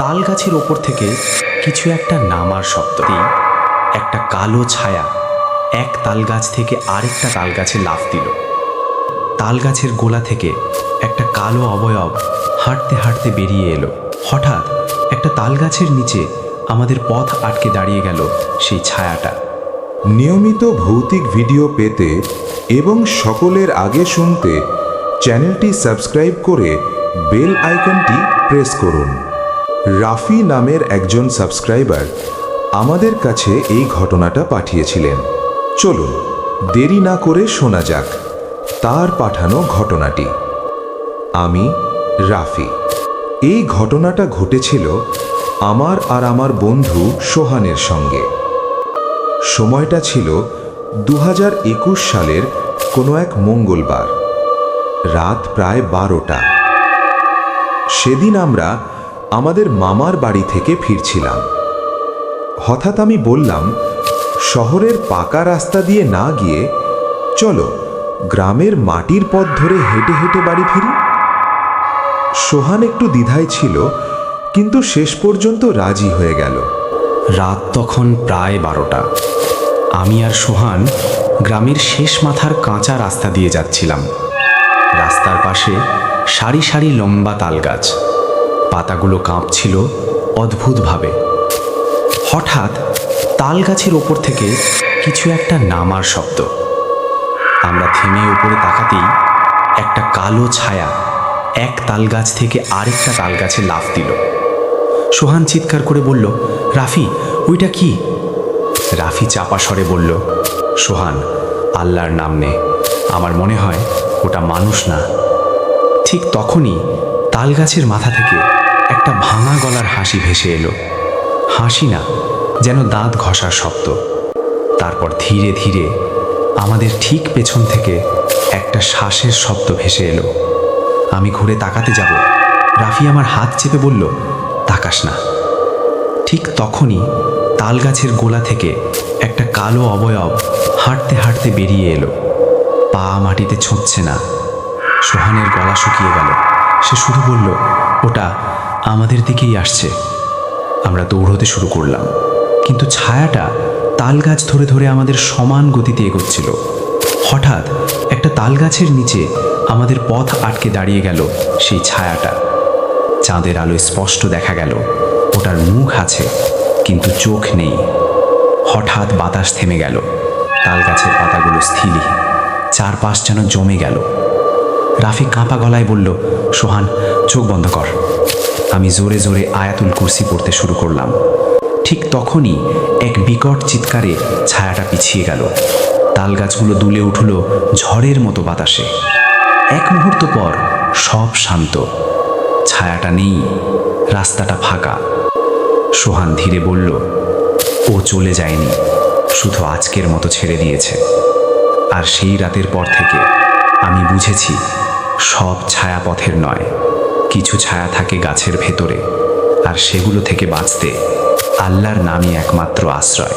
তাল গাছের ওপর থেকে কিছু একটা নামার শব্দটি একটা কালো ছায়া এক তাল গাছ থেকে আরেকটা তাল গাছে লাফ দিল। তাল গাছের গোলা থেকে একটা কালো অবয়ব হাঁটতে হাঁটতে বেরিয়ে এলো। হঠাৎ একটা তাল গাছের নিচে আমাদের পথ আটকে দাঁড়িয়ে গেল সেই ছায়াটা। নিয়মিত ভৌতিক ভিডিও পেতে এবং সকলের আগে শুনতে চ্যানেলটি সাবস্ক্রাইব করে বেল আইকনটি প্রেস করুন। রাফি নামের একজন সাবস্ক্রাইবার আমাদের কাছে এই ঘটনাটা পাঠিয়েছিলেন। চলুন দেরি না করে শোনা যাক তার পাঠানো ঘটনাটি। আমি রাফি। এই ঘটনাটা ঘটেছিল আমার আর আমার বন্ধু সোহানের সঙ্গে। সময়টা ছিল 2021 সালের কোনো এক মঙ্গলবার, রাত প্রায় 12টা। সেদিন আমরা আমাদের মামার বাড়ি থেকে ফিরছিলাম। হঠাৎ আমি বললাম, শহরের পাকা রাস্তা দিয়ে না গিয়ে চলো গ্রামের মাটির পথ ধরে হেঁটে হেঁটে বাড়ি ফিরি। সোহান একটু দ্বিধায় ছিল, কিন্তু শেষ পর্যন্ত রাজি হয়ে গেল। রাত তখন প্রায় 12টা। আমি আর সোহান গ্রামের শেষ মাথার কাঁচা রাস্তা দিয়ে যাচ্ছিলাম। রাস্তার পাশে সারি সারি লম্বা তাল গাছ, পাতাগুলো কাঁপছিল অদ্ভুতভাবে। হঠাৎ তাল গাছের ওপর থেকে কিছু একটা নামার শব্দ। আমরা থেমে উপরে তাকাতেই একটা কালো ছায়া এক তাল গাছ থেকে আরেকটা তাল গাছে লাফ দিল। সোহান চিৎকার করে বলল, রাফি, ওইটা কি? রাফি চাপা স্বরে বলল, সোহান, আল্লাহর নাম নে, আমার মনে হয় ওটা মানুষ না। ঠিক তখনই তাল গাছের মাথা থেকে একটা ভাঙা গলার হাসি ভেসে এলো। হাসি না, যেন দাঁত ঘষার শব্দ। তারপর ধীরে ধীরে আমাদের ঠিক পেছন থেকে একটা শ্বাসের শব্দ ভেসে এলো। আমি ঘুরে তাকাতে যাব, রাফি আমার হাত চেপে বলল, তাকাস না। ঠিক তখনই তাল গাছের গোলা থেকে একটা কালো অবয়ব হাঁটতে হাঁটতে বেরিয়ে এলো। পা মাটিতে ছুঁচ্ছে না। সোহানের গলা শুকিয়ে গেল। সে শুধু বলল, ওটা আমাদের দিকেই আসছে। আমরা দৌড়তে শুরু করলাম, কিন্তু ছায়াটা তাল গাছ ধরে ধরে আমাদের সমান গতিতে এগোচ্ছিল। হঠাৎ একটা তাল গাছের নিচে আমাদের পথ আটকে দাঁড়িয়ে গেল সেই ছায়াটা। চাঁদের আলোয় স্পষ্ট দেখা গেল ওটার মুখ আছে, কিন্তু চোখ নেই। হঠাৎ বাতাস থেমে গেল। তাল গাছের পাতাগুলো স্থির, চারপাশ যেন জমে গেল। রাফি কাঁপা গলায় বলল, সোহান, চোখ বন্ধ কর। আমি জোরে জোরে আয়াতুল কুরসি পড়তে শুরু করলাম। ঠিক তখনই এক বিকট চিৎকারে ছায়াটা পিছিয়ে গেল। তাল গাছগুলো দুলে উঠল ঝড়ের মতো বাতাসে। এক মুহূর্ত পর সব শান্ত। ছায়াটা নেই, রাস্তাটা ফাঁকা। সোহান ধীরে বলল, ও চলে যায়নি, শুধু আজকের মতো ছেড়ে দিয়েছে। আর সেই রাতের পর থেকে আমি বুঝেছি, সব ছায়া পথের নয়। কিছু ছায়া থাকে গাছের ভেতরে, আর সেগুলো থেকে বাঁচতে আল্লাহর নামই একমাত্র আশ্রয়।